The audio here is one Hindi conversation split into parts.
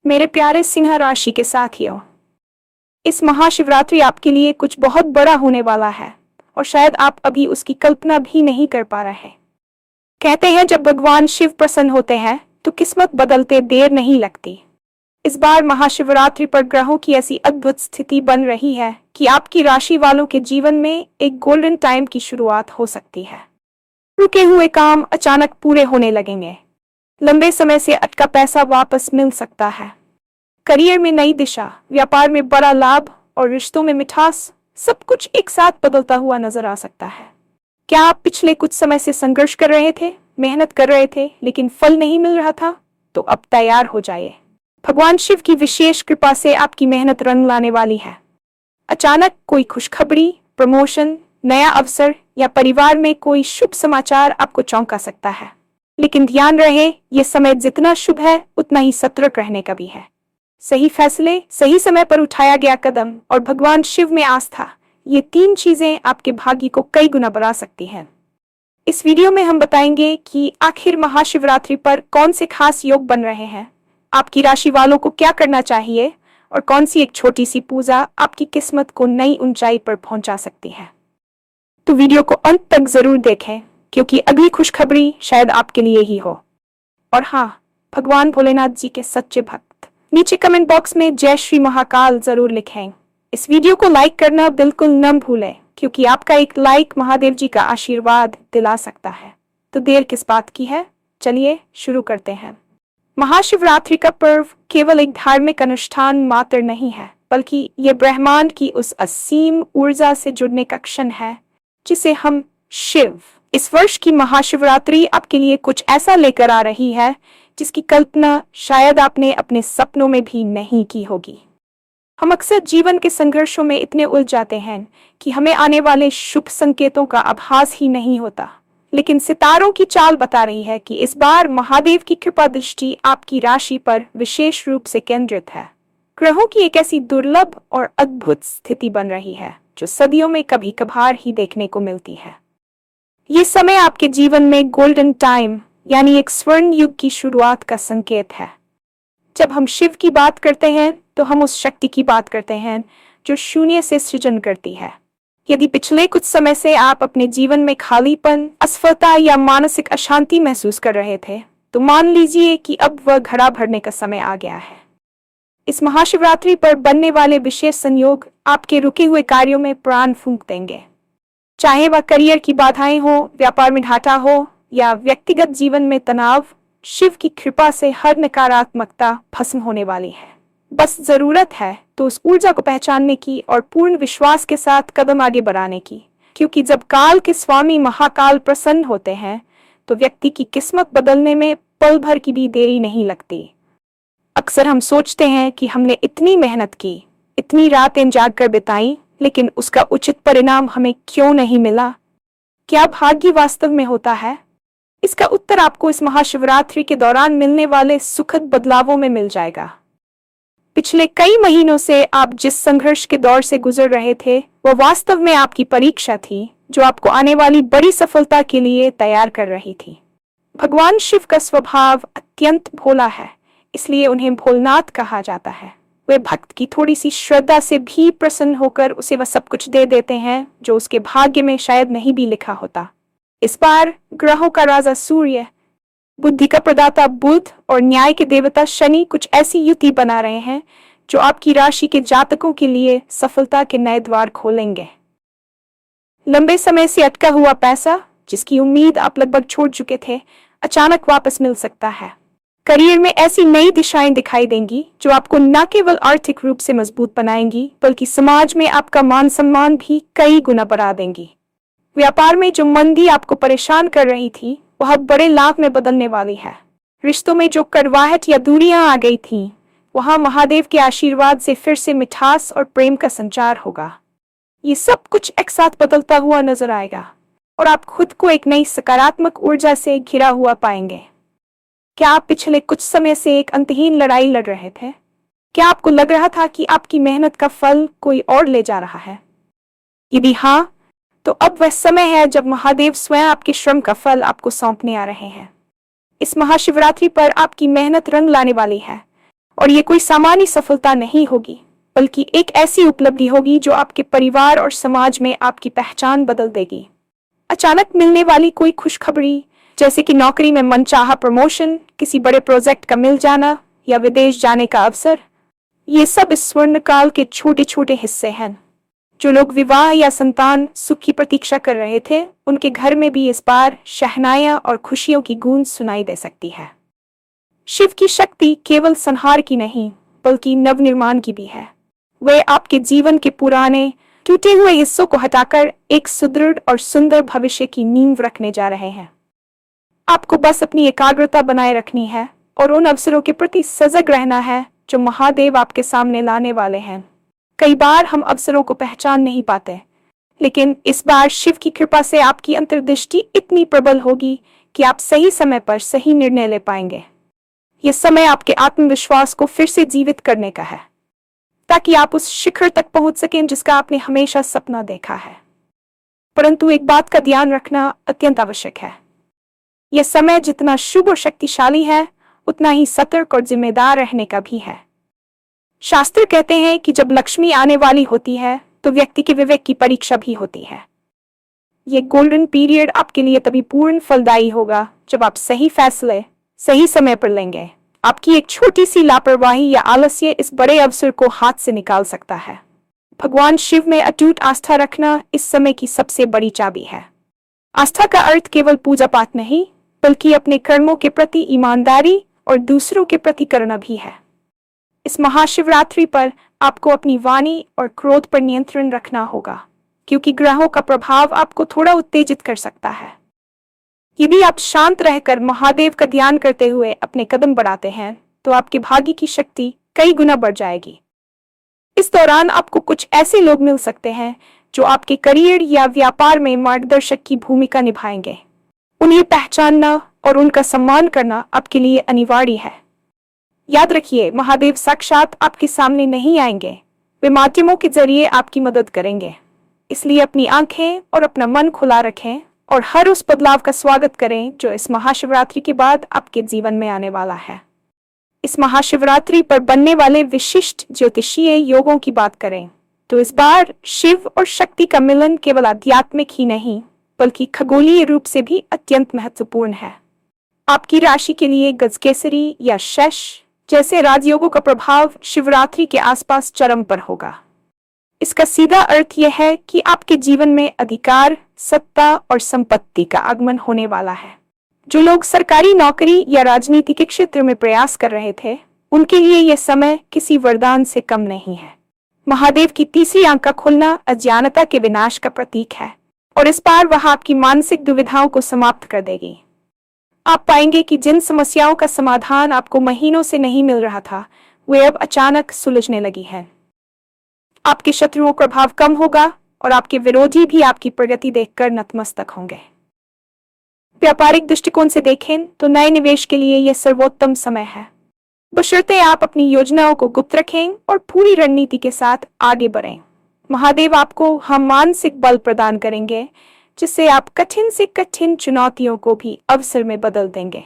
मेरे प्यारे सिंह राशि के साथियों, इस महाशिवरात्रि आपके लिए कुछ बहुत बड़ा होने वाला है और शायद आप अभी उसकी कल्पना भी नहीं कर पा रहे। कहते हैं जब भगवान शिव प्रसन्न होते हैं तो किस्मत बदलते देर नहीं लगती। इस बार महाशिवरात्रि पर ग्रहों की ऐसी अद्भुत स्थिति बन रही है कि आपकी राशि वालों के जीवन में एक गोल्डन टाइम की शुरुआत हो सकती है। रुके हुए काम अचानक पूरे होने लगेंगे। लंबे समय से अटका पैसा वापस मिल सकता है। करियर में नई दिशा, व्यापार में बड़ा लाभ और रिश्तों में मिठास, सब कुछ एक साथ बदलता हुआ नजर आ सकता है। क्या आप पिछले कुछ समय से संघर्ष कर रहे थे, मेहनत कर रहे थे लेकिन फल नहीं मिल रहा था? तो अब तैयार हो जाइए। भगवान शिव की विशेष कृपा से आपकी मेहनत रंग लाने वाली है। अचानक कोई खुशखबरी, प्रमोशन, नया अवसर या परिवार में कोई शुभ समाचार आपको चौंका सकता है। लेकिन ध्यान रहे, ये समय जितना शुभ है उतना ही सतर्क रहने का भी है। सही फैसले, सही समय पर उठाया गया कदम और भगवान शिव में आस्था, ये तीन चीजें आपके भाग्य को कई गुना बढ़ा सकती हैं। इस वीडियो में हम बताएंगे कि आखिर महाशिवरात्रि पर कौन से खास योग बन रहे हैं, आपकी राशि वालों को क्या करना चाहिए और कौन सी एक छोटी सी पूजा आपकी किस्मत को नई ऊंचाई पर पहुंचा सकती है। तो वीडियो को अंत तक जरूर देखें क्योंकि अगली खुशखबरी शायद आपके लिए ही हो। और हाँ, भगवान भोलेनाथ जी के सच्चे भक्त नीचे कमेंट बॉक्स में जय श्री महाकाल जरूर लिखें। इस वीडियो को लाइक करना बिल्कुल न भूलें क्योंकि आपका एक लाइक महादेव जी का आशीर्वाद दिला सकता है। तो देर किस बात की है, चलिए शुरू करते हैं। महाशिवरात्रि का पर्व केवल एक धार्मिक अनुष्ठान मात्र नहीं है, बल्कि ये ब्रह्मांड की उस असीम ऊर्जा से जुड़ने का क्षण है जिसे हम शिव। इस वर्ष की महाशिवरात्रि आपके लिए कुछ ऐसा लेकर आ रही है जिसकी कल्पना शायद आपने अपने सपनों में भी नहीं की होगी। हम अक्सर जीवन के संघर्षों में इतने उलझ जाते हैं कि हमें आने वाले शुभ संकेतों का आभास ही नहीं होता। लेकिन सितारों की चाल बता रही है कि इस बार महादेव की कृपा दृष्टि आपकी राशि पर विशेष रूप से केंद्रित है। ग्रहों की एक ऐसी दुर्लभ और अद्भुत स्थिति बन रही है जो सदियों में कभी कभार ही देखने को मिलती है। ये समय आपके जीवन में गोल्डन टाइम यानी एक स्वर्ण युग की शुरुआत का संकेत है। जब हम शिव की बात करते हैं तो हम उस शक्ति की बात करते हैं जो शून्य से सृजन करती है। यदि पिछले कुछ समय से आप अपने जीवन में खालीपन, असफलता या मानसिक अशांति महसूस कर रहे थे, तो मान लीजिए कि अब वह घड़ा भरने का समय आ गया है। इस महाशिवरात्रि पर बनने वाले विशेष संयोग आपके रुके हुए कार्यों में प्राण फूंक देंगे। चाहे वह करियर की बाधाएं हो, व्यापार में घाटा हो या व्यक्तिगत जीवन में तनाव, शिव की कृपा से हर नकारात्मकता भस्म होने वाली है। बस जरूरत है तो उस ऊर्जा को पहचानने की और पूर्ण विश्वास के साथ कदम आगे बढ़ाने की, क्योंकि जब काल के स्वामी महाकाल प्रसन्न होते हैं तो व्यक्ति की किस्मत बदलने में पल भर की भी देरी नहीं लगती। अक्सर हम सोचते हैं कि हमने इतनी मेहनत की, इतनी रातें जाग कर बिताई, लेकिन उसका उचित परिणाम हमें क्यों नहीं मिला? क्या भाग्य वास्तव में होता है? इसका उत्तर आपको इस महाशिवरात्रि के दौरान मिलने वाले सुखद बदलावों में मिल जाएगा। पिछले कई महीनों से आप जिस संघर्ष के दौर से गुजर रहे थे, वह वास्तव में आपकी परीक्षा थी जो आपको आने वाली बड़ी सफलता के लिए तैयार कर रही थी। भगवान शिव का स्वभाव अत्यंत भोला है, इसलिए उन्हें भोलनाथ कहा जाता है। वे भक्त की थोड़ी सी श्रद्धा से भी प्रसन्न होकर उसे वह सब कुछ दे देते हैं जो उसके भाग्य में शायद नहीं भी लिखा होता। इस बार ग्रहों का राजा सूर्य, बुद्धि का प्रदाता बुध और न्याय के देवता शनि कुछ ऐसी युति बना रहे हैं जो आपकी राशि के जातकों के लिए सफलता के नए द्वार खोलेंगे। लंबे समय से अटका हुआ पैसा, जिसकी उम्मीद आप लगभग छोड़ चुके थे, अचानक वापस मिल सकता है। करियर में ऐसी नई दिशाएं दिखाई देंगी जो आपको न केवल आर्थिक रूप से मजबूत बनाएंगी बल्कि समाज में आपका मान सम्मान भी कई गुना बढ़ा देंगी। व्यापार में जो मंदी आपको परेशान कर रही थी, वह बड़े लाभ में बदलने वाली है। रिश्तों में जो कड़वाहट या दूरियां आ गई थीं, वहां महादेव के आशीर्वाद से फिर से मिठास और प्रेम का संचार होगा। ये सब कुछ एक साथ बदलता हुआ नजर आएगा और आप खुद को एक नई सकारात्मक ऊर्जा से घिरा हुआ पाएंगे। क्या आप पिछले कुछ समय से एक अंतहीन लड़ाई लड़ रहे थे? क्या आपको लग रहा था कि आपकी मेहनत का फल कोई और ले जा रहा है? यदि हाँ, तो अब वह समय है जब महादेव स्वयं आपके श्रम का फल आपको सौंपने आ रहे हैं। इस महाशिवरात्रि पर आपकी मेहनत रंग लाने वाली है और ये कोई सामान्य सफलता नहीं होगी, बल्कि एक ऐसी उपलब्धि होगी जो आपके परिवार और समाज में आपकी पहचान बदल देगी। अचानक मिलने वाली कोई खुशखबरी, जैसे कि नौकरी में मनचाहा प्रमोशन, किसी बड़े प्रोजेक्ट का मिल जाना या विदेश जाने का अवसर, ये सब इस स्वर्ण काल के छोटे छोटे हिस्से हैं। जो लोग विवाह या संतान सुख की प्रतीक्षा कर रहे थे, उनके घर में भी इस बार शहनाइयां और खुशियों की गूंज सुनाई दे सकती है। शिव की शक्ति केवल संहार की नहीं, बल्कि नवनिर्माण की भी है। वे आपके जीवन के पुराने टूटे हुए हिस्सों को हटाकर एक सुदृढ़ और सुंदर भविष्य की नींव रखने जा रहे हैं। आपको बस अपनी एकाग्रता बनाए रखनी है और उन अवसरों के प्रति सजग रहना है जो महादेव आपके सामने लाने वाले हैं। कई बार हम अवसरों को पहचान नहीं पाते, लेकिन इस बार शिव की कृपा से आपकी अंतर्दृष्टि इतनी प्रबल होगी कि आप सही समय पर सही निर्णय ले पाएंगे। यह समय आपके आत्मविश्वास को फिर से जीवित करने का है, ताकि आप उस शिखर तक पहुंच सकें जिसका आपने हमेशा सपना देखा है। परंतु एक बात का ध्यान रखना अत्यंत आवश्यक है। यह समय जितना शुभ और शक्तिशाली है, उतना ही सतर्क और जिम्मेदार रहने का भी है। शास्त्र कहते हैं कि जब लक्ष्मी आने वाली होती है, तो व्यक्ति के विवेक की परीक्षा भी होती है। ये गोल्डन पीरियड आपके लिए तभी पूर्ण फलदायी होगा जब आप सही फैसले सही समय पर लेंगे। आपकी एक छोटी सी लापरवाही या आलस्य इस बड़े अवसर को हाथ से निकाल सकता है। भगवान शिव में अटूट आस्था रखना इस समय की सबसे बड़ी चाबी है। आस्था का अर्थ केवल पूजा पाठ नहीं, बल्कि अपने कर्मों के प्रति ईमानदारी और दूसरों के प्रति करुणा भी है। इस महाशिवरात्रि पर आपको अपनी वाणी और क्रोध पर नियंत्रण रखना होगा, क्योंकि ग्रहों का प्रभाव आपको थोड़ा उत्तेजित कर सकता है। यदि आप शांत रहकर महादेव का ध्यान करते हुए अपने कदम बढ़ाते हैं, तो आपके भाग्य की शक्ति कई गुना बढ़ जाएगी। इस दौरान आपको कुछ ऐसे लोग मिल सकते हैं जो आपके करियर या व्यापार में मार्गदर्शक की भूमिका निभाएंगे। उन्हें पहचानना और उनका सम्मान करना आपके लिए अनिवार्य है। याद रखिए, महादेव साक्षात आपके सामने नहीं आएंगे, वे माध्यमों के जरिए आपकी मदद करेंगे। इसलिए अपनी आंखें और अपना मन खुला रखें और हर उस बदलाव का स्वागत करें जो इस महाशिवरात्रि के बाद आपके जीवन में आने वाला है। इस महाशिवरात्रि पर बनने वाले विशिष्ट ज्योतिषीय योगों की बात करें तो इस बार शिव और शक्ति का मिलन केवल आध्यात्मिक ही नहीं, बल्कि खगोलीय रूप से भी अत्यंत महत्वपूर्ण है। आपकी राशि के लिए गजकेसरी या शश जैसे राजयोगों का प्रभाव शिवरात्रि के आसपास चरम पर होगा। इसका सीधा अर्थ यह है कि आपके जीवन में अधिकार, सत्ता और संपत्ति का आगमन होने वाला है। जो लोग सरकारी नौकरी या राजनीति के क्षेत्र में प्रयास कर रहे थे, उनके लिए यह समय किसी वरदान से कम नहीं है। महादेव की तीसरी आंख का खुलना अज्ञानता के विनाश का प्रतीक है और इस बार वह आपकी मानसिक दुविधाओं को समाप्त कर देगी। आप पाएंगे कि जिन समस्याओं का समाधान आपको महीनों से नहीं मिल रहा था, वे अब अचानक सुलझने लगी हैं। आपके शत्रुओं का प्रभाव कम होगा और आपके विरोधी भी आपकी प्रगति देखकर नतमस्तक होंगे। व्यापारिक दृष्टिकोण से देखें तो नए निवेश के लिए यह सर्वोत्तम समय है, बशर्ते आप अपनी योजनाओं को गुप्त रखें और पूरी रणनीति के साथ आगे बढ़ें। महादेव आपको हम मानसिक बल प्रदान करेंगे, जिससे आप कठिन से कठिन चुनौतियों को भी अवसर में बदल देंगे।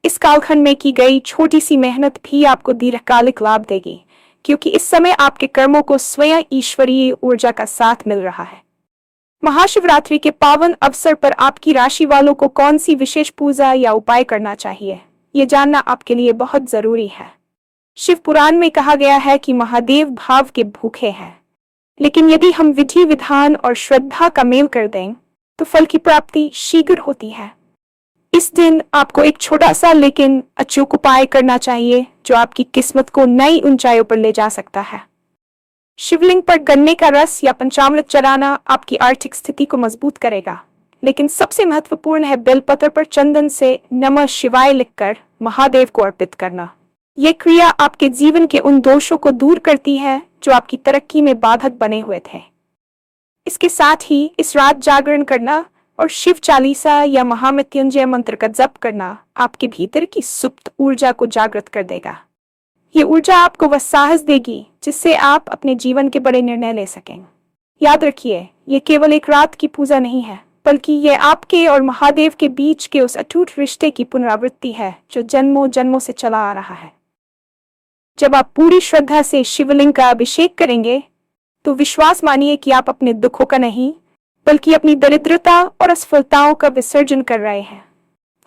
इस कालखंड में की गई छोटी सी मेहनत भी आपको दीर्घकालिक लाभ देगी, क्योंकि इस समय आपके कर्मों को स्वयं ईश्वरीय ऊर्जा का साथ मिल रहा है। महाशिवरात्रि के पावन अवसर पर आपकी राशि वालों को कौन सी विशेष पूजा या उपाय करना चाहिए, ये जानना आपके लिए बहुत जरूरी है। शिव पुराण में कहा गया है कि महादेव भाव के भूखे हैं, लेकिन यदि हम विधि विधान और श्रद्धा का मेल कर दें तो फल की प्राप्ति शीघ्र होती है। इस दिन आपको एक छोटा सा लेकिन अचूक उपाय करना चाहिए जो आपकी किस्मत को नई ऊंचाइयों पर ले जा सकता है। शिवलिंग पर गन्ने का रस या पंचामृत चढ़ाना आपकी आर्थिक स्थिति को मजबूत करेगा, लेकिन सबसे महत्वपूर्ण है बेलपत्र पर चंदन से नमः शिवाय लिखकर महादेव को अर्पित करना। यह क्रिया आपके जीवन के उन दोषों को दूर करती है जो आपकी तरक्की में बाधक बने हुए थे। इसके साथ ही इस रात जागरण करना और शिव चालीसा या महामृत्युंजय मंत्र का जप करना आपके भीतर की सुप्त ऊर्जा को जागृत कर देगा। ये ऊर्जा आपको वह साहस देगी जिससे आप अपने जीवन के बड़े निर्णय ले सकें। याद रखिए, ये केवल एक रात की पूजा नहीं है, बल्कि ये आपके और महादेव के बीच के उस अटूट रिश्ते की पुनरावृत्ति है जो जन्मों जन्मों से चला आ रहा है। जब आप पूरी श्रद्धा से शिवलिंग का अभिषेक करेंगे तो विश्वास मानिए कि आप अपने दुखों का नहीं बल्कि अपनी दरिद्रता और असफलताओं का विसर्जन कर रहे हैं।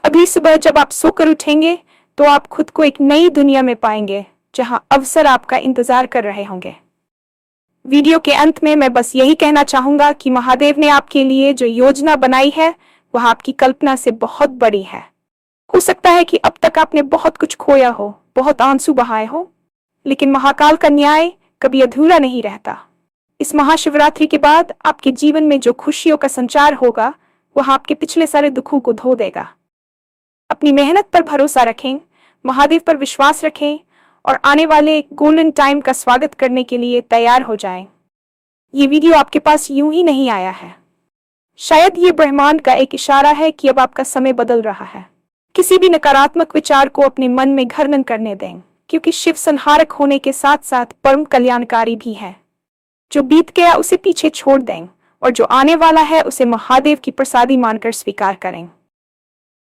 अगली सुबह जब आप सोकर उठेंगे तो आप खुद को एक नई दुनिया में पाएंगे जहां अवसर आपका इंतजार कर रहे होंगे। वीडियो के अंत में मैं बस यही कहना चाहूंगा कि महादेव ने आपके लिए जो योजना बनाई है वह आपकी कल्पना से बहुत बड़ी है। हो सकता है कि अब तक आपने बहुत कुछ खोया हो, बहुत आंसू बहाए हो, लेकिन महाकाल का न्याय कभी अधूरा नहीं रहता। इस महाशिवरात्रि के बाद आपके जीवन में जो खुशियों का संचार होगा वह आपके पिछले सारे दुखों को धो देगा। अपनी मेहनत पर भरोसा रखें, महादेव पर विश्वास रखें और आने वाले एक गोल्डन टाइम का स्वागत करने के लिए तैयार हो जाएं। ये वीडियो आपके पास यूं ही नहीं आया है। शायद ये ब्रह्मांड का एक इशारा है कि अब आपका समय बदल रहा है। किसी भी नकारात्मक विचार को अपने मन में घर न करने दें, क्योंकि शिव संहारक होने के साथ साथ परम कल्याणकारी भी है। जो बीत गया उसे पीछे छोड़ दें और जो आने वाला है उसे महादेव की प्रसादी मानकर स्वीकार करें।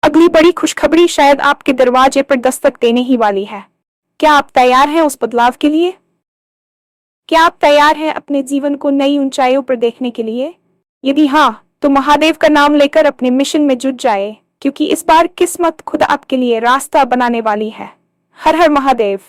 अगली बड़ी खुशखबरी शायद आपके दरवाजे पर दस्तक देने ही वाली है। क्या आप तैयार हैं उस बदलाव के लिए? क्या आप तैयार हैं अपने जीवन को नई ऊंचाइयों पर देखने के लिए? यदि हाँ, तो महादेव का नाम लेकर अपने मिशन में जुट जाए, क्योंकि इस बार किस्मत खुद आपके लिए रास्ता बनाने वाली है। हर हर महादेव।